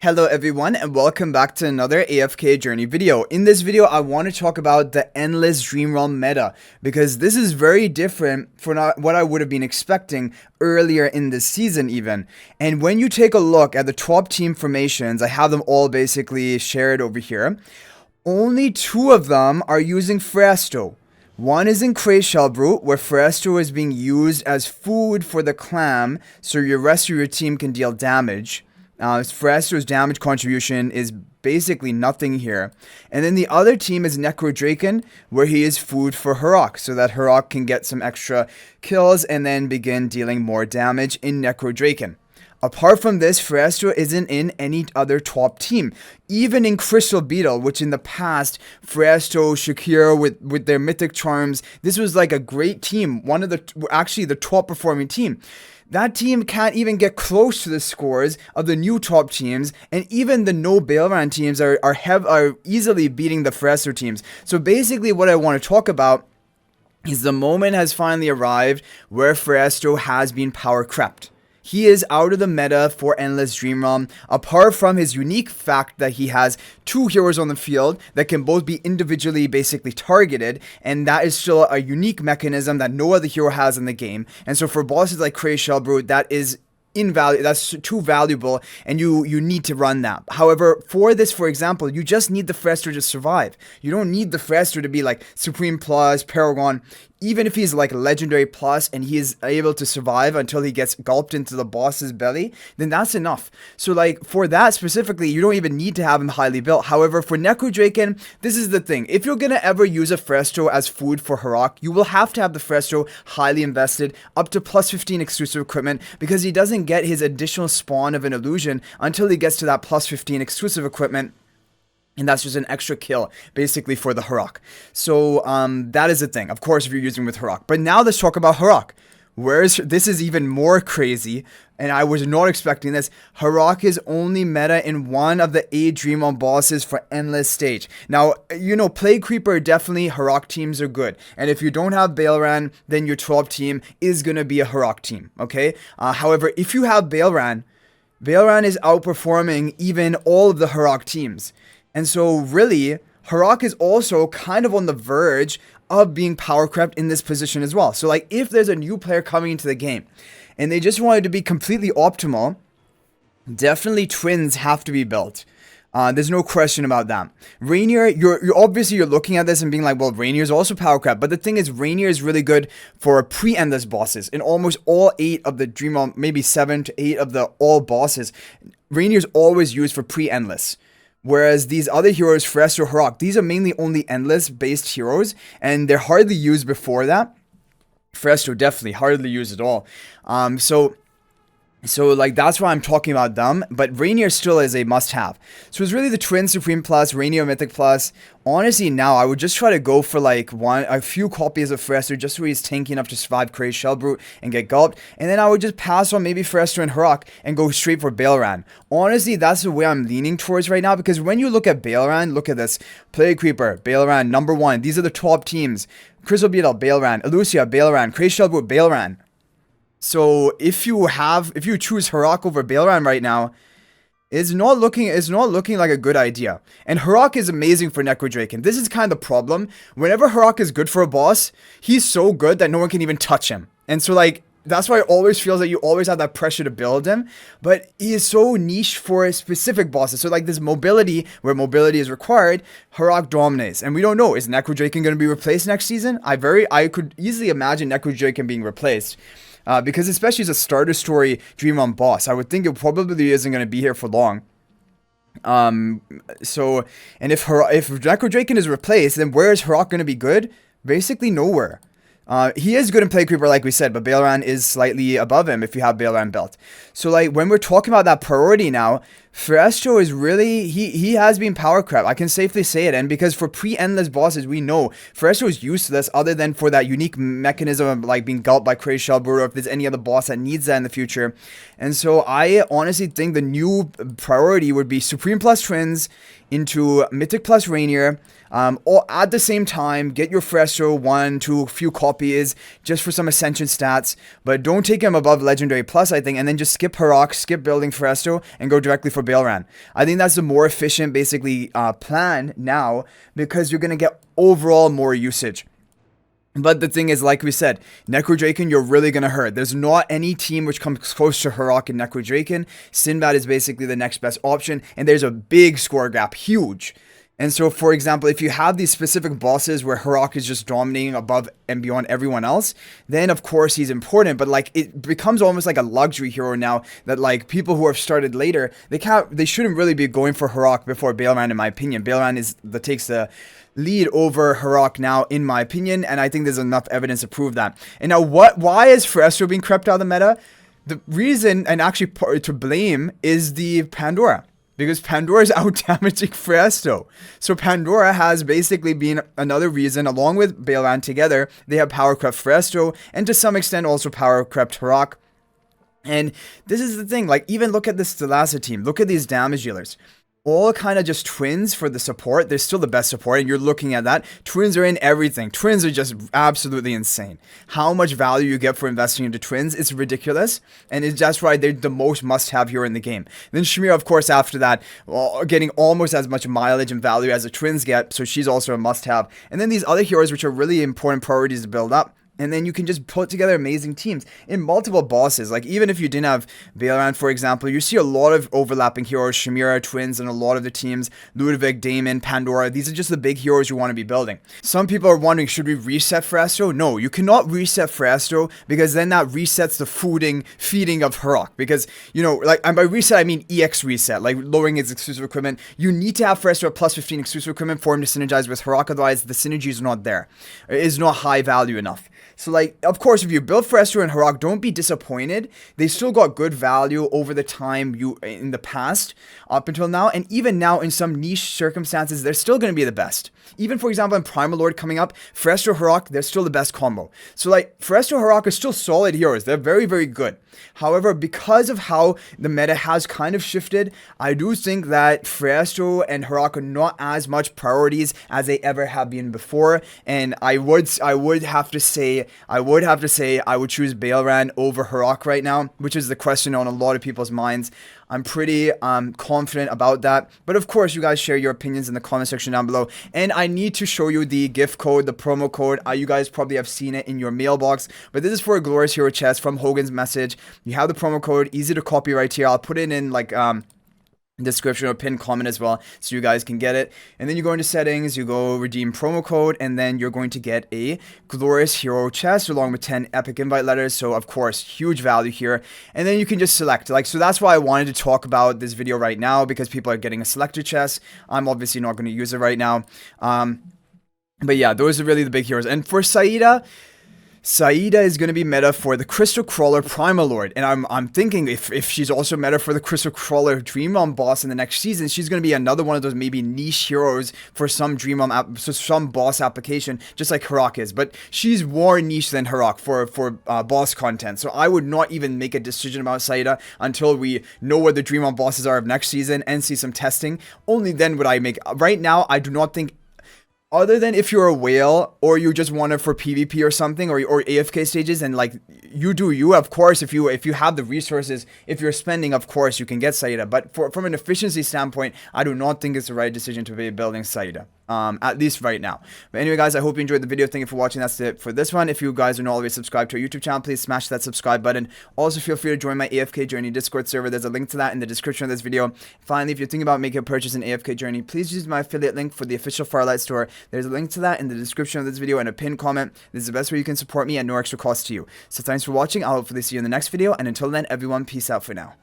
Hello everyone and welcome back to another AFK journey video. In this video I want to talk about the endless dream realm meta because this is very different from what I would have been expecting earlier in this season even. And when you take a look at the top team formations, I have them all basically shared over here. Only two of them are using Phraesto. One is in Cele, where Phraesto is being used as food for the clam so your rest of your team can deal damage. Phraesto's damage contribution is basically nothing here. And then the other team is Necrodraken, where he is food for Harak, so that Harak can get some extra kills and then begin dealing more damage in Necrodraken. Apart from this, Phraesto isn't in any other top team. Even in Crystal Beetle, which in the past, Phraesto, Shakir with their mythic charms, this was like a great team. Actually the top performing team. That team can't even get close to the scores of the new top teams, and even the no Baelran teams are easily beating the Phraesto teams. So basically what I want to talk about is the moment has finally arrived where Phraesto has been power crept. He is out of the meta for Endless Dream Realm, apart from his unique fact that he has two heroes on the field that can both be individually basically targeted, and that is still a unique mechanism that no other hero has in the game. And so for bosses like Cele, that is invaluable, that's too valuable, and you need to run that. However, for this, for example, you just need the Phraesto to survive. You don't need the Phraesto to be like Supreme Plus, Paragon. Even if he's like Legendary Plus and he is able to survive until he gets gulped into the boss's belly, then that's enough. So like for that specifically, you don't even need to have him highly built. However, for Necrodraken, this is the thing. If you're going to ever use a Phraesto as food for Harak, you will have to have the Phraesto highly invested up to plus 15 exclusive equipment, because he doesn't get his additional spawn of an illusion until he gets to that plus 15 exclusive equipment. And that's just an extra kill, basically, for the Harak. So, that is the thing, of course, if you're using with Harak. But now let's talk about Harak. This is even more crazy, and I was not expecting this. Harak is only meta in one of the 8 Dream On bosses for Endless Stage. Now, you know, Plague Creeper, definitely Harak teams are good. And if you don't have Baelran, then your top team is going to be a Harak team, okay? However, if you have Baelran is outperforming even all of the Harak teams. And so really, Harak is also kind of on the verge of being power crept in this position as well. So like if there's a new player coming into the game and they just wanted to be completely optimal, definitely twins have to be built. There's no question about that. Reinier, you're obviously looking at this and being like, well, Reinier is also power crept. But the thing is, Reinier is really good for pre-endless bosses. In almost all 8 of the Dream Realm, maybe 7 to 8 of the all bosses, Reinier is always used for pre-endless. Whereas these other heroes, Phraesto, Harak, these are mainly only endless-based heroes, and they're hardly used before that. Phraesto definitely hardly used at all. So like that's why I'm talking about them, but Reinier still is a must-have. So it's really the Twin Supreme Plus, Reinier Mythic Plus. Honestly, now I would just try to go for like a few copies of Phraesto just so he's tanky enough to survive Cele and get gulped. And then I would just pass on maybe Phraesto and Harak and go straight for Baelran. Honestly, that's the way I'm leaning towards right now, because when you look at Baelran, look at this. Plague Creeper, Baelran, number 1. These are the top teams. Crystal Beetle, Baelran. Elucia, Baelran. Cele, Baelran. So if you choose Harak over Baelran right now, it's not looking like a good idea. And Harak is amazing for Necrodraken. This is kind of the problem. Whenever Harak is good for a boss, he's so good that no one can even touch him. And so like that's why it always feels like you always have that pressure to build him. But he is so niche for specific bosses. So like this mobility, where mobility is required, Harak dominates. And we don't know, is Necrodraken going to be replaced next season? I could easily imagine Necrodraken being replaced. Because especially as a starter story Dream On boss, I would think it probably isn't going to be here for long. And if Necrodraken is replaced, then where is Harak going to be good? Basically nowhere. He is good in Plague Creeper, like we said, but Baelran is slightly above him if you have Baelran built. So, like, when we're talking about that priority now, Phraesto is really, he has been power crept. I can safely say it. And because for pre-endless bosses, we know Phraesto is useless other than for that unique mechanism of, like, being gulped by Cele, or if there's any other boss that needs that in the future. And so, I honestly think the new priority would be Supreme Plus Twins into Mythic Plus Reinier. Or at the same time, get your Phraesto 1 to a few copies just for some Ascension stats, but don't take him above Legendary Plus, I think, and then just skip Harak, skip building Phraesto, and go directly for for Baelran. I think that's the more efficient, basically, plan now, because you're going to get overall more usage. But the thing is, like we said, Necro Draken, you're really going to hurt. There's not any team which comes close to Harak and Necro Draken. Sinbad is basically the next best option, and there's a big score gap, huge. And so, for example, if you have these specific bosses where Harak is just dominating above and beyond everyone else, then of course he's important. But like, it becomes almost like a luxury hero now that like people who have started later, they shouldn't really be going for Harak before Baelran, in my opinion. Baelran takes the lead over Harak now, in my opinion, and I think there's enough evidence to prove that. And now, why is Phraesto being crept out of the meta? The reason, and actually to blame, is the Pandora. Because Pandora is out-damaging Phraesto. So Pandora has basically been another reason, along with Baelran together, they have power-crept Phraesto, and to some extent also power-crept Harak. And this is the thing, like, even look at this ZVZCJAIAZE team. Look at these damage dealers. All kind of just twins for the support. They're still the best support, and you're looking at that. Twins are in everything. Twins are just absolutely insane. How much value you get for investing into twins is ridiculous, and it's just right. They're the most must-have hero in the game. Then Shamira, of course, after that, getting almost as much mileage and value as the twins get, so she's also a must-have. And then these other heroes, which are really important priorities to build up. And then you can just put together amazing teams in multiple bosses. Like, even if you didn't have Baelran, for example, you see a lot of overlapping heroes, Shamira, Twins, and a lot of the teams, Ludwig, Damon, Pandora. These are just the big heroes you want to be building. Some people are wondering, should we reset Phraesto? No, you cannot reset Phraesto, because then that resets the feeding of Harak. Because, you know, like, and by reset, I mean EX reset, like lowering his exclusive equipment. You need to have Phraesto at plus 15 exclusive equipment for him to synergize with Harak, otherwise the synergy is not there. It is not high value enough. So, like, of course, if you build Phraesto and Harak, don't be disappointed. They still got good value over the time in the past, up until now. And even now, in some niche circumstances, they're still going to be the best. Even, for example, in Primal Lord coming up, Phraesto, Harak, they're still the best combo. So, like, Phraesto, Harak are still solid heroes. They're very, very good. However, because of how the meta has kind of shifted, I do think that Phraesto and Harak are not as much priorities as they ever have been before. And I would have to say I would choose Baelran over Harak right now, which is the question on a lot of people's minds. I'm pretty confident about that. But of course, you guys share your opinions in the comment section down below. And I need to show you the gift code, the promo code. You guys probably have seen it in your mailbox. But this is for a Glorious Hero chest from Hogan's Message. You have the promo code, easy to copy right here. I'll put it in like description or pinned comment as well, so you guys can get it. And then you go into settings, you go redeem promo code, and then you're going to get a Glorious Hero chest along with 10 epic invite letters. So of course, huge value here. And then you can just select, like, so that's why I wanted to talk about this video right now, because people are getting a selector chest. I'm obviously not going to use it right now, but yeah, those are really the big heroes. And for Saida is going to be meta for the Crystal Crawler Primal Lord, and I'm thinking if she's also meta for the Crystal Crawler Dream Realm boss in the next season, she's going to be another one of those maybe niche heroes for some Dream Realm some boss application, just like Harak is. But she's more niche than Harak for boss content, so I would not even make a decision about Saida until we know what the Dream Realm bosses are of next season and see some testing. Only then would I make. Right now, I do not think. Other than if you're a whale or you just want it for PvP or something, or AFK stages, and like you do you, of course, if you have the resources, if you're spending, of course you can get Saida. But from an efficiency standpoint, I do not think it's the right decision to be building Saida. At least right now. But anyway, guys, I hope you enjoyed the video. Thank you for watching. That's it for this one. If you guys are not already subscribed to our YouTube channel, please smash that subscribe button. Also, feel free to join my AFK Journey Discord server. There's a link to that in the description of this video. Finally, if you're thinking about making a purchase in AFK Journey, please use my affiliate link for the official Farlight store. There's a link to that in the description of this video and a pinned comment. This is the best way you can support me at no extra cost to you. So thanks for watching. I'll hopefully see you in the next video. And until then, everyone, peace out for now.